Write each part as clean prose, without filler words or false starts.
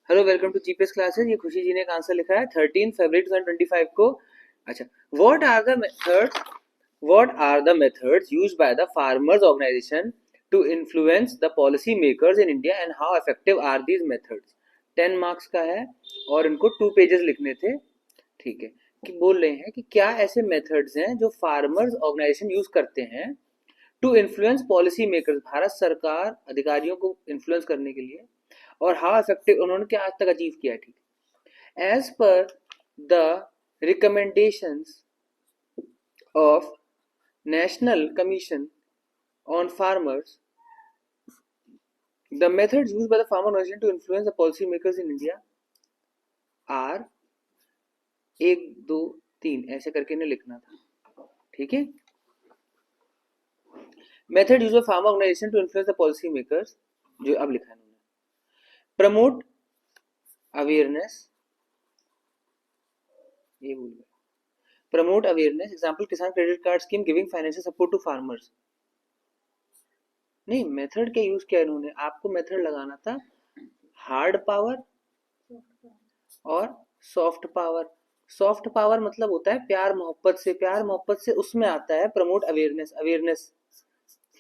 Hello, welcome to GPS classes. ये खुशी जी ने एक आंसर लिखा है 13 फरवरी 2025 को। अच्छा, what are the methods used by the farmers organization to influence the policy makers in India and how effective are these methods? 10 marks का है और इनको 2 पेजेस लिखने थे। ठीक है, कि बोल रहे हैं कि क्या ऐसे मेथड्स हैं जो फार्मर्स ऑर्गेनाइजेशन यूज करते हैं to influence policy makers, Bharat सरकार अधिकारियों को इन्फ्लुएंस करने के लिए, और हाउ इफेक्टिव उन्होंने क्या आज तक अचीव किया है। ठीक, as per the recommendations of national commission on farmers, the methods used by the farmer organization to influence the policy makers in India are 1 2 3 ऐसे करके इन्हें लिखना था। ठीक है, method use by farmer organization to influence the policy makers, जो अब लिखा है उन्होंने। प्रमोट अवेयरनेस, ये भूल गया, promote awareness, example Kisan credit card scheme giving financial support to farmers. नहीं, मेथड क्या यूज किया इन्होंने, आपको मेथड लगाना था हार्ड पावर और सॉफ्ट पावर। सॉफ्ट पावर मतलब होता है प्यार मोहब्बत से, प्यार मोहब्बत से उसमें आता है प्रमोट अवेयरनेस, अवेयरनेस।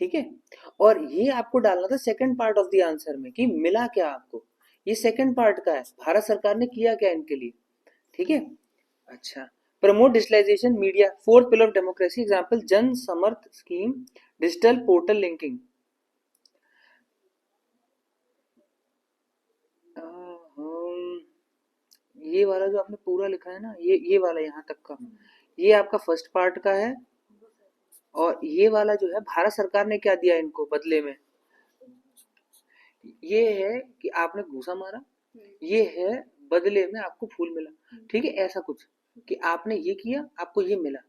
ठीक है, और ये आपको डालना था second part of the answer में कि मिला क्या आपको, ये सेकंड पार्ट का है, भारत सरकार ने किया क्या इनके लिए। ठीक है, अच्छा, promote digitalization media, fourth pillar of democracy, example Jan Samarth scheme, digital portal linking. ये वाला जो आपने पूरा लिखा है ना, ये वाला यहाँ तक का, ये आपका फर्स्ट पार्ट का है, और ये वाला जो है भारत सरकार ने क्या दिया इनको बदले में, ये है कि आपने घूसा मारा, ये है बदले में आपको फूल मिला। ठीक है, ऐसा कुछ कि आपने ये किया आपको ये मिला।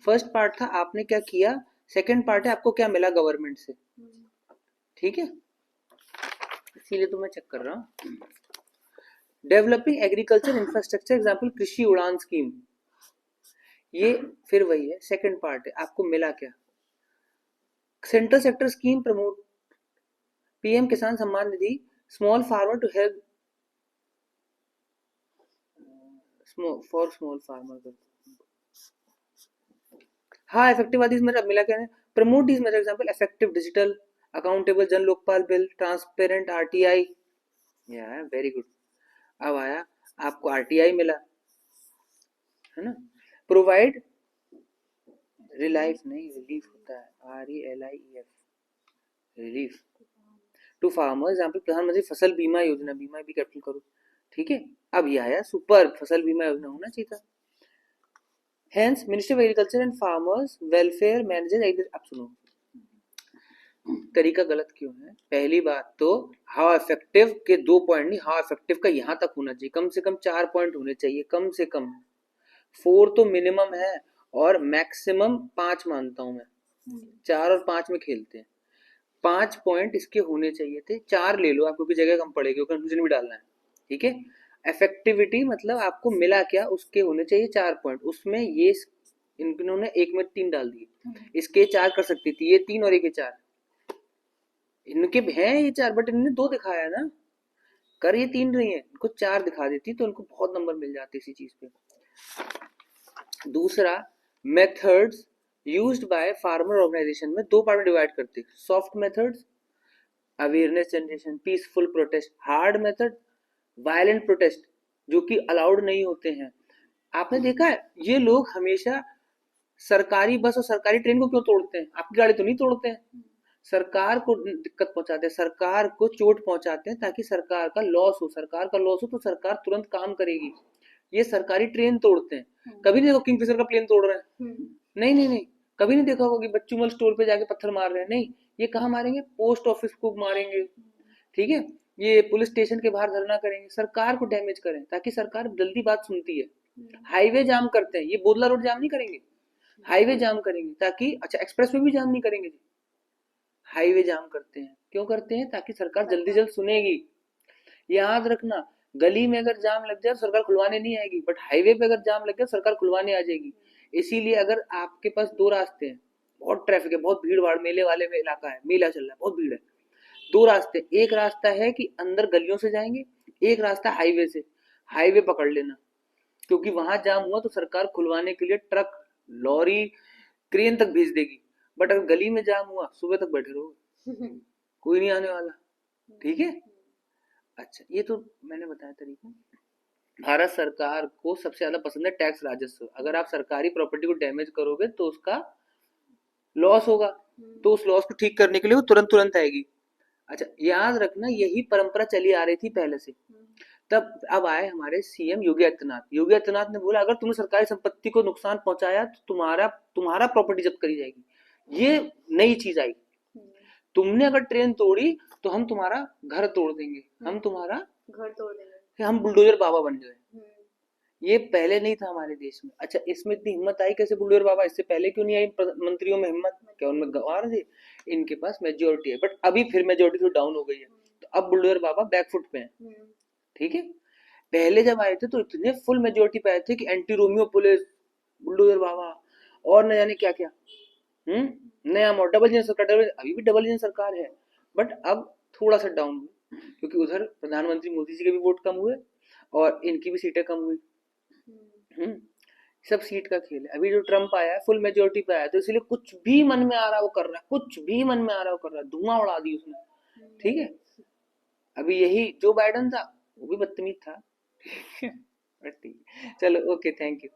फर्स्ट पार्ट था आपने क्या किया, सेकंड पार्ट है आपको क्या मिला गवर्नमेंट से। ठीक है, इसीलिए तो मैं चेक कर रहा हूँ। डेवलपिंग एग्रीकल्चर इंफ्रास्ट्रक्चर, एग्जांपल कृषि उड़ान स्कीम, ये फिर वही है, सेकंड पार्ट है आपको मिला क्या। Central sector scheme promote, PM Kisan Samman Nidhi, small farmer to help for small farmer. हाँ, इफेक्टिव आदि मतलब मिला क्या है, promote this method, example effective digital accountable Jan Lokpal bill, transparent RTI. या वेरी गुड, अब आया आपको आरटीआई मिला है ना। प्रोवाइड रिलाइफ नहीं, रिलीफ होता है, RELIEF, relief to farmer, example Pradhanmantri Fasal बीमा योजना, बीमा भी कैपिटल करो। ठीक है, अब ये आया सुपर फसल बीमा योजना होना चाहिए था। Hence ministry of agriculture and farmers welfare manages. अब सुनो तरीका गलत क्यों है। पहली बात तो हाउ इफेक्टिव के 2 पॉइंट नहीं, हाउ इफेक्टिव का यहां तक होना चाहिए, कम से कम 4 पॉइंट होने चाहिए, कम से कम 4 तो मिनिमम है, और मैक्सिमम 5 मानता हूं मैं, 4 और 5 में खेलते हैं। 5 पॉइंट इसके होने चाहिए थे, 4 ले लो आप क्योंकि जगह कम पड़ेगी, कंफ्यूजन भी डालना है। ठीक है, इफेक्टिविटी मतलब आपको मिला क्या उसके होने चाहिए 4 पॉइंट, उसमें ये इन्होंने एक में 3 डाल दिए, इसके 4 कर सकती थी, ये 3 और एक 4, इनके हैं ये 4 बट इन्होंने 2 दिखाया ना, कर ये 3 रही है, इनको 4 दिखा देती तो इनको बहुत नंबर मिल जाते इसी चीज पे। दूसरा, methods used by farmer organization में 2 पार्ट में डिवाइड करते, soft methods awareness generation, peaceful protest, hard method violent protest जो कि अलाउड नहीं होते हैं। आपने देखा है ये लोग हमेशा सरकारी बस और सरकारी ट्रेन को क्यों तोड़ते हैं, आपकी गाड़ी तो नहीं तोड़ते हैं, सरकार को दिक्कत पहुंचाते हैं, सरकार को चोट पहुंचाते हैं ताकि सरकार का लॉस हो, सरकार का लॉस हो तो सरकार तुरंत काम करेगी। ये सरकारी ट्रेन तोड़ते हैं, कभी नहीं देखो किंगफिशर का प्लेन तोड़ रहे हैं, नहीं नहीं नहीं, कभी नहीं देखा होगा कि बच्चूमल स्टोर पे जाके पत्थर मार रहे हैं, नहीं, ये कहाँ मारेंगे, पोस्ट ऑफिस को मारेंगे। ठीक है, ये पुलिस स्टेशन के बाहर धरना करेंगे, सरकार को डैमेज करें ताकि सरकार जल्दी बात सुनती है। हाईवे जाम करते हैं, ये बोदला रोड जाम नहीं करेंगे, हाईवे जाम करेंगे ताकि, अच्छा एक्सप्रेस वे भी जाम नहीं करेंगे, हाईवे जाम करते हैं, क्यों करते हैं, ताकि सरकार जल्दी जल्द सुनेगी। याद रखना, गली में अगर जाम लग जाए सरकार खुलवाने नहीं आएगी, बट हाईवे पे अगर जाम लग गया सरकार खुलवाने आ जाएगी। इसीलिए अगर आपके पास 2 रास्ते हैं, बहुत ट्रैफिक है, बहुत भीड़ भाड़, मेले वाले में इलाका है, मेला चल रहा है, बहुत भीड़ है, 2 रास्ते, एक रास्ता है कि अंदर गलियों से जाएंगे, एक रास्ता हाईवे से, हाईवे पकड़ लेना, क्योंकि वहां जाम हुआ तो सरकार खुलवाने के लिए ट्रक, लॉरी, क्रेन तक भेज देगी। बट अगर गली में जाम हुआ, सुबह तक बैठे रहो, कोई नहीं आने वाला। ठीक है। अच्छा, ये तो मैंने बताया तरीका। भारत सरकार को सबसे ज्यादा पसंद है टैक्स राजस्व। अगर आप सरकारी प्रॉपर्टी को डैमेज करोगे तो उसका लॉस होगा, तो उस लॉस को ठीक करने के लिए वो तुरंत तुरंत आएगी। अच्छा, याद रखना यही परंपरा चली आ रही थी पहले से। तब अब आए हमारे सीएम योगी आदित्यनाथ। योगी आदित्यनाथ ने बोला अगर तुमने सरकारी संपत्ति को नुकसान पहुंचाया तो तुम्हारा तुम्हारा प्रॉपर्टी जब्त करी जाएगी। ये नई चीज आई। तुमने अगर ट्रेन तोड़ी तो हम तुम्हारा घर तोड़ देंगे, हम तुम्हारा घर तोड़ देंगे, हम बुलडोजर बाबा बन जाए। ये पहले नहीं था हमारे देश में। अच्छा, इसमें इतनी हिम्मत आई कैसे बुलडोजर बाबा? इससे पहले क्यों नहीं आई मंत्रियों में हिम्मत? क्या उनमें गंवार थे? इनके पास मेजोरिटी है, बट अभी फिर मेजोरिटी तो डाउन हो गई है, तो अब बुलडोजर बाबा बैकफुट पे हैं। ठीक है। पहले जब आए थे तो इतने फुल मेजोरिटी पे आए थे कि एंटी रोमियो पुलिस, बुलडोजर बाबा और न जाने क्या क्या। नया डबल इंजन सरकार, अभी भी डबल इंजन सरकार है, बट अब थोड़ा सा डाउन हुई, क्योंकि उधर प्रधानमंत्री मोदी जी के भी वोट कम हुए और इनकी भी सीटें कम हुई। सब सीट का खेल है। अभी जो ट्रम्प आया है फुल मेजोरिटी पे आया, तो इसलिए कुछ भी मन में आ रहा है वो कर रहा है, कुछ भी मन में आ रहा है वो कर रहा है, धुआं उड़ा दी उसने। ठीक है। अभी यही जो बाइडन था वो भी बदतमीज था। ठीक है। चलो, ओके, थैंक यू।